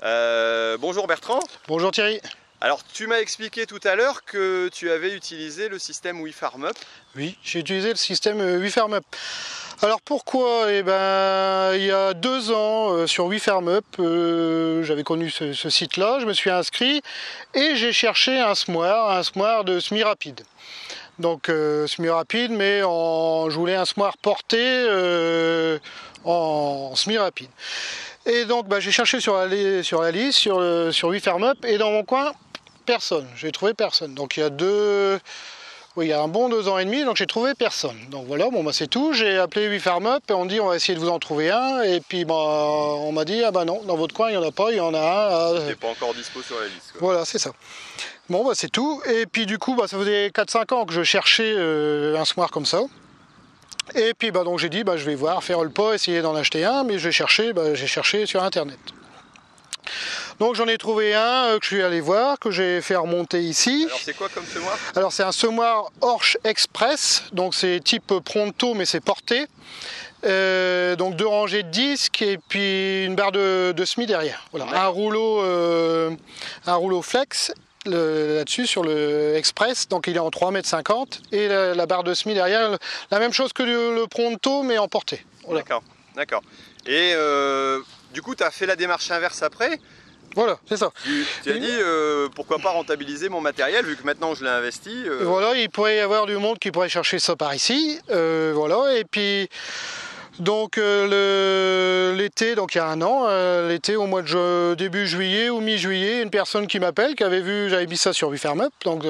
Bonjour Bertrand. Bonjour Thierry. Alors tu m'as expliqué tout à l'heure que tu avais utilisé le système WeFarmUp. Oui, j'ai utilisé le système WeFarmUp. Alors pourquoi? Eh ben, il y a 2 ans sur WeFarmUp, j'avais connu ce site-là, je me suis inscrit et j'ai cherché un semoir de semis rapide. Donc semis rapide, mais je voulais un semoir porté en semis rapide. Et donc j'ai cherché sur la liste, sur WeFarmUp, et dans mon coin, personne. J'ai trouvé personne. Donc il y a un bon 2 ans et demi, donc j'ai trouvé personne. Donc voilà, bon c'est tout. J'ai appelé WeFarmUp et on dit on va essayer de vous en trouver un. Et puis on m'a dit ah bah non, dans votre coin il n'y en a pas, il y en a un. T'es pas encore dispo sur la liste, quoi. Voilà, c'est ça. Bon c'est tout. Et puis du coup ça faisait 4-5 ans que je cherchais un semoir comme ça. Et puis donc j'ai dit je vais voir, faire le pas, essayer d'en acheter un, mais j'ai cherché sur internet. Donc j'en ai trouvé un que je suis allé voir, que j'ai fait remonter ici. Alors c'est quoi comme semoir? Alors c'est un semoir Horsch Express, donc c'est type Pronto mais c'est porté. Donc 2 rangées de disques et puis une barre de semis derrière. Voilà, un rouleau flex là-dessus sur le Express, donc il est en 3,50 m et la barre de semis derrière, la même chose que le Pronto mais en porté. Voilà. D'accord. Et du coup tu as fait la démarche inverse après. Voilà, c'est ça. Tu as dit pourquoi pas rentabiliser mon matériel vu que maintenant je l'ai investi. Voilà, il pourrait y avoir du monde qui pourrait chercher ça par ici. Voilà, et puis donc l'été, donc il y a un an, l'été au mois de début juillet ou mi-juillet, une personne qui m'appelle, qui avait vu, j'avais mis ça sur WeFarmUp, donc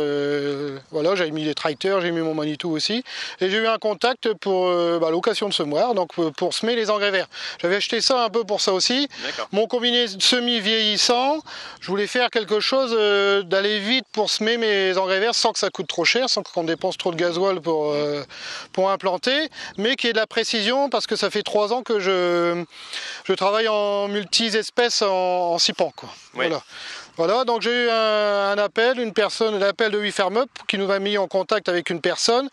voilà, j'avais mis les tracteurs, j'ai mis mon Manitou aussi, et j'ai eu un contact pour location de semoir, donc pour semer les engrais verts. J'avais acheté ça un peu pour ça aussi. Mon combiné semi vieillissant, je voulais faire quelque chose d'aller vite pour semer mes engrais verts sans que ça coûte trop cher, sans qu'on dépense trop de gasoil pour implanter, mais qui ait de la précision parce que ça fait 3 ans que je travaille en multi-espèces en SIPAN, quoi. Oui. Voilà, donc j'ai eu un appel de WeFarmUp qui nous a mis en contact avec une personne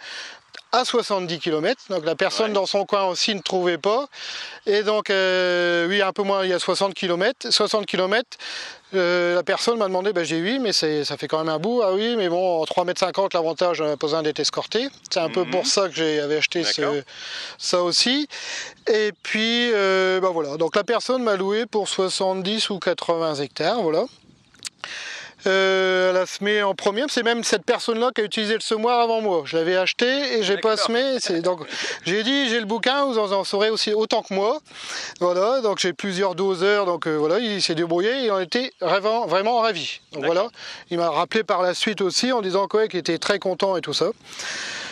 à 70 km, donc la personne dans son coin aussi ne trouvait pas, et donc oui, un peu moins, il y a 60 km, la personne m'a demandé, j'ai oui, mais ça fait quand même un bout, ah oui, mais bon, en 3,50 m, l'avantage, on a pas besoin d'être escorté, c'est un peu pour ça que j'avais acheté ça aussi, et puis voilà, donc la personne m'a loué pour 70 ou 80 hectares, voilà. Elle a semé en premier, c'est même cette personne-là qui a utilisé le semoir avant moi. Je l'avais acheté et j'ai pas semé. Donc j'ai dit j'ai le bouquin, vous en saurez aussi autant que moi. Voilà, donc j'ai plusieurs doseurs, donc voilà, il s'est débrouillé, il en était vraiment ravi. Donc voilà, il m'a rappelé par la suite aussi en disant qu'il était très content et tout ça.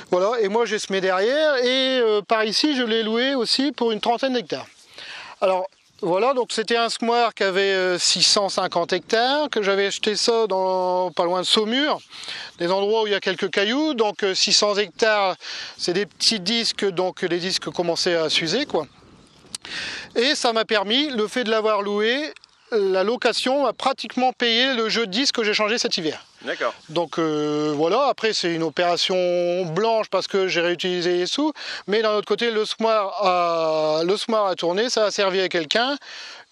Voilà, et moi j'ai semé derrière et par ici je l'ai loué aussi pour une 30aine d'hectares. Alors voilà, donc c'était un semoir qui avait 650 hectares, que j'avais acheté ça pas loin de Saumur, des endroits où il y a quelques cailloux, donc 600 hectares, c'est des petits disques, donc les disques commençaient à s'user, quoi. Et ça m'a permis, le fait de l'avoir loué, la location a pratiquement payé le jeu de disques que j'ai changé cet hiver. D'accord. Donc voilà, après c'est une opération blanche parce que j'ai réutilisé les sous, mais d'un autre côté le semoir a tourné, ça a servi à quelqu'un,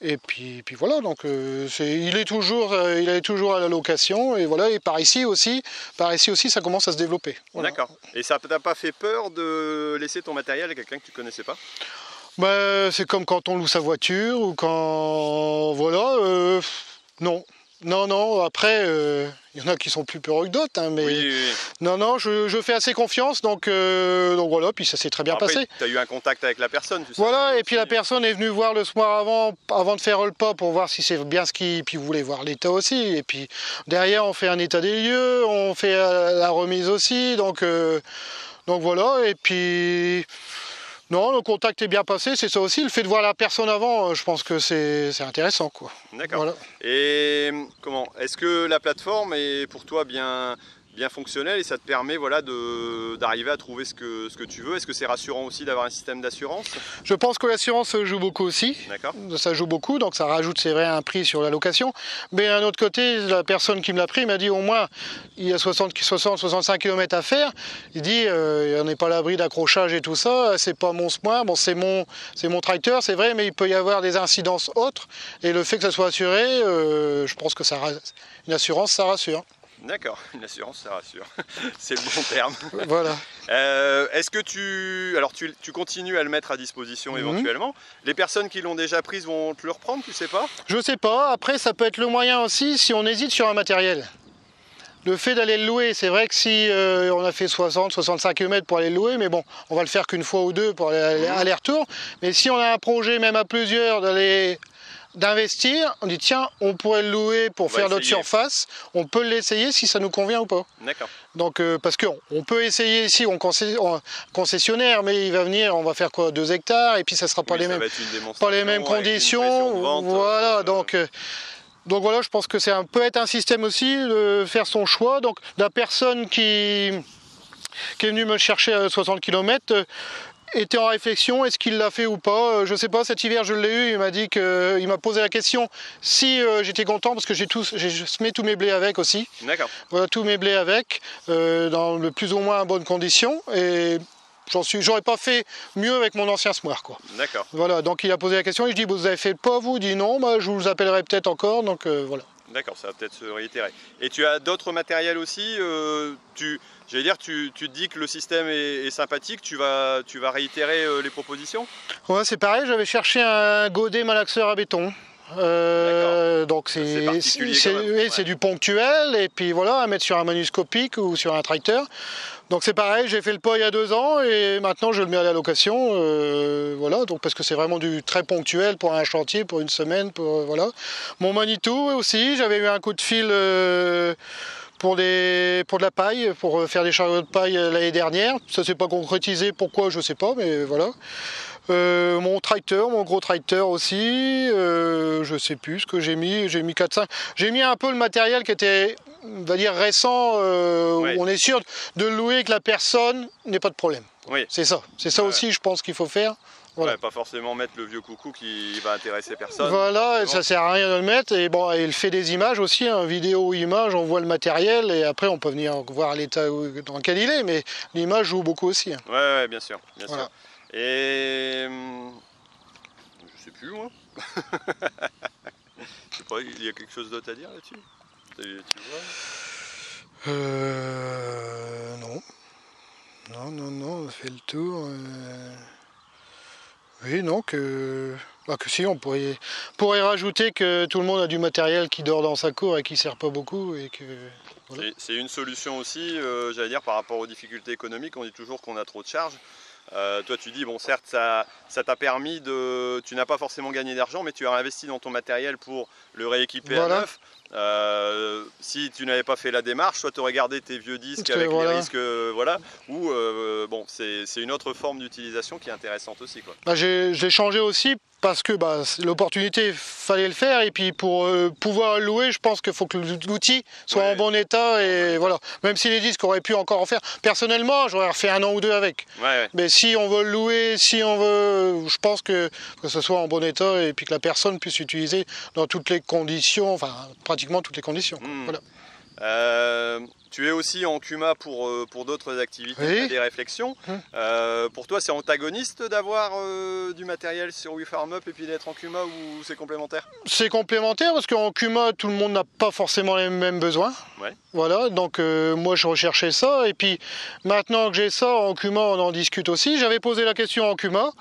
et puis voilà, donc il est toujours à la location, et voilà, et par ici aussi ça commence à se développer. Voilà. D'accord. Et ça t'a pas fait peur de laisser ton matériel à quelqu'un que tu connaissais pas? C'est comme quand on loue sa voiture, ou quand... voilà, non, après, il y en a qui sont plus peureux que d'autres, hein, mais oui. Non, je fais assez confiance, donc voilà, puis ça s'est très bien passé. Tu as eu un contact avec la personne, tu sais. Voilà, et puis la personne est venue voir le semoir avant de faire le pas, pour voir si c'est bien puis vous voulez voir l'état aussi, et puis derrière on fait un état des lieux, on fait la remise aussi, donc voilà, et puis... Non, le contact est bien passé, c'est ça aussi, le fait de voir la personne avant, je pense que c'est intéressant, quoi. D'accord. Voilà. Et est-ce que la plateforme est pour toi bien bien fonctionnel et ça te permet voilà, d'arriver à trouver ce que tu veux. Est-ce que c'est rassurant aussi d'avoir un système d'assurance? Je pense que l'assurance joue beaucoup aussi. D'accord. Ça joue beaucoup, donc ça rajoute, c'est vrai, un prix sur la location. Mais d'un autre côté, la personne qui me l'a pris m'a dit au moins il y a 60-65 km à faire. Il dit on n'est pas à l'abri d'accrochage et tout ça, c'est pas mon SMOIR, bon, c'est mon tracteur, c'est vrai, mais il peut y avoir des incidences autres. Et le fait que ça soit assuré, je pense que une assurance, ça rassure. D'accord, une assurance, ça rassure. C'est le bon terme. Voilà. Est-ce que tu continues à le mettre à disposition éventuellement? Les personnes qui l'ont déjà prise vont te le reprendre, tu sais pas? Je sais pas. Après, ça peut être le moyen aussi si on hésite sur un matériel. Le fait d'aller le louer, c'est vrai que si on a fait 60-65 km pour aller le louer, mais bon, on va le faire qu'une fois ou deux pour aller-retour. Mais si on a un projet, même à plusieurs, d'investir, on dit tiens, on pourrait le louer pour faire notre surface, on peut l'essayer si ça nous convient ou pas. D'accord. Donc parce qu'on peut essayer ici en concessionnaire, mais il va venir, on va faire quoi, 2 hectares et puis ça sera pas les mêmes conditions. Voilà, donc voilà, je pense que peut être un système aussi de faire son choix. Donc la personne qui est venue me chercher à 60 km était en réflexion, est-ce qu'il l'a fait ou pas? Je sais pas, cet hiver je l'ai eu, il m'a posé la question si j'étais content parce que j'ai semé tous mes blés avec aussi. D'accord. Voilà, tous mes blés avec, dans le plus ou moins bonnes conditions et j'aurais pas fait mieux avec mon ancien SMOIR, quoi. D'accord. Voilà, donc il a posé la question et je dis vous avez fait le pas vous? Il dit non, je vous appellerai peut-être encore, donc voilà. D'accord, ça va peut-être se réitérer. Et tu as d'autres matériels aussi j'allais dire, tu te dis que le système est sympathique, tu vas réitérer les propositions? Ouais, c'est pareil, j'avais cherché un godet malaxeur à béton. Donc c'est du ponctuel et puis voilà, à mettre sur un manuscopique ou sur un tracteur. Donc c'est pareil, j'ai fait le pas il y a 2 ans et maintenant je le mets à la location, voilà, donc parce que c'est vraiment du très ponctuel pour un chantier, pour une semaine, voilà. Mon Manitou aussi, j'avais eu un coup de fil pour de la paille, pour faire des chariots de paille l'année dernière. Ça s'est pas concrétisé, pourquoi je sais pas, mais voilà. Mon gros tracteur aussi, je sais plus ce que j'ai mis 4-5. J'ai mis un peu le matériel qui était, on va dire, récent, où on est sûr de louer que la personne n'ait pas de problème. Oui. C'est ça aussi, je pense qu'il faut faire. Voilà. Ouais, pas forcément mettre le vieux coucou qui va intéresser personne. Voilà, ça sert à rien de le mettre. Et bon, il fait des images aussi, vidéo ou image, on voit le matériel et après on peut venir voir l'état dans lequel il est, mais l'image joue beaucoup aussi. Ouais, bien sûr, bien sûr. Et je sais plus moi. Je sais pas, il y a quelque chose d'autre à dire là-dessus? Tu vois? Non, on a fait le tour. Oui, non, que si, on pourrait rajouter que tout le monde a du matériel qui dort dans sa cour et qui ne sert pas beaucoup. Et que voilà. C'est une solution aussi, j'allais dire, par rapport aux difficultés économiques, on dit toujours qu'on a trop de charges. Toi tu dis, bon certes ça t'a permis tu n'as pas forcément gagné d'argent, mais tu as investi dans ton matériel pour le rééquiper à neuf. Si tu n'avais pas fait la démarche, soit tu aurais gardé tes vieux disques avec les risques, voilà, ou bon, c'est une autre forme d'utilisation qui est intéressante aussi, quoi. J'ai changé aussi parce que l'opportunité, fallait le faire, et puis pour pouvoir le louer, je pense qu'il faut que l'outil soit en bon état, et voilà. Même si les disques auraient pu encore en faire, personnellement, j'aurais refait 1 an ou 2 avec. Mais si on veut le louer, je pense que ce soit en bon état, et puis que la personne puisse l'utiliser dans toutes les conditions, enfin pratiquement toutes les conditions. Voilà. Tu es aussi en CUMA pour d'autres activités, des réflexions. Pour toi, c'est antagoniste d'avoir du matériel sur WeFarmUp et puis d'être en CUMA, ou c'est complémentaire? C'est complémentaire parce qu'en CUMA, tout le monde n'a pas forcément les mêmes besoins. Voilà, donc moi je recherchais ça, et puis maintenant que j'ai ça, en CUMA on en discute aussi. J'avais posé la question en CUMA.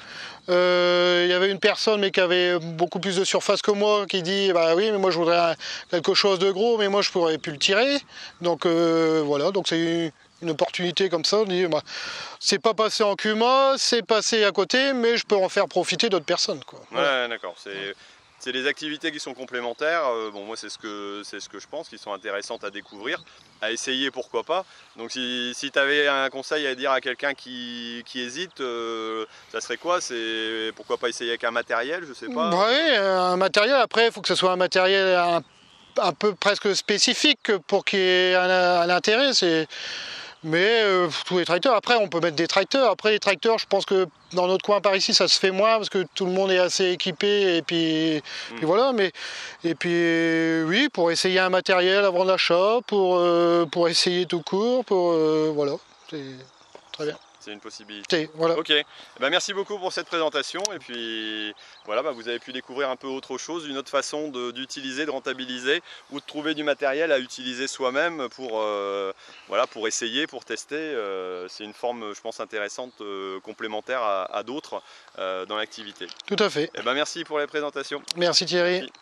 Il y avait une personne mais qui avait beaucoup plus de surface que moi qui dit bah oui, mais moi je voudrais quelque chose de gros, mais moi je pourrais plus le tirer. Donc voilà, donc c'est une opportunité comme ça. On dit bah, c'est pas passé en CUMA, c'est passé à côté, mais je peux en faire profiter d'autres personnes, quoi. Voilà. Ouais, d'accord. C'est des activités qui sont complémentaires. Bon, moi c'est ce que je pense, qui sont intéressantes à découvrir, à essayer, pourquoi pas. Donc si tu avais un conseil à dire à quelqu'un qui hésite, ça serait quoi? C'est pourquoi pas essayer avec un matériel, je sais pas. Oui, un matériel. Après, il faut que ce soit un matériel un peu presque spécifique pour qu'il y ait un intérêt. Mais tous les tracteurs, après on peut mettre des tracteurs. Après les tracteurs, je pense que dans notre coin par ici ça se fait moins parce que tout le monde est assez équipé et puis voilà. Et puis oui, pour essayer un matériel avant l'achat, pour essayer tout court, voilà, c'est très bien. C'est une possibilité. Voilà. Ok, merci beaucoup pour cette présentation et puis voilà, vous avez pu découvrir un peu autre chose, une autre façon d'utiliser, de rentabiliser ou de trouver du matériel à utiliser soi-même pour essayer, pour tester. C'est une forme, je pense, intéressante, complémentaire à d'autres dans l'activité. Tout à fait. Merci pour la présentation. Merci Thierry. Merci.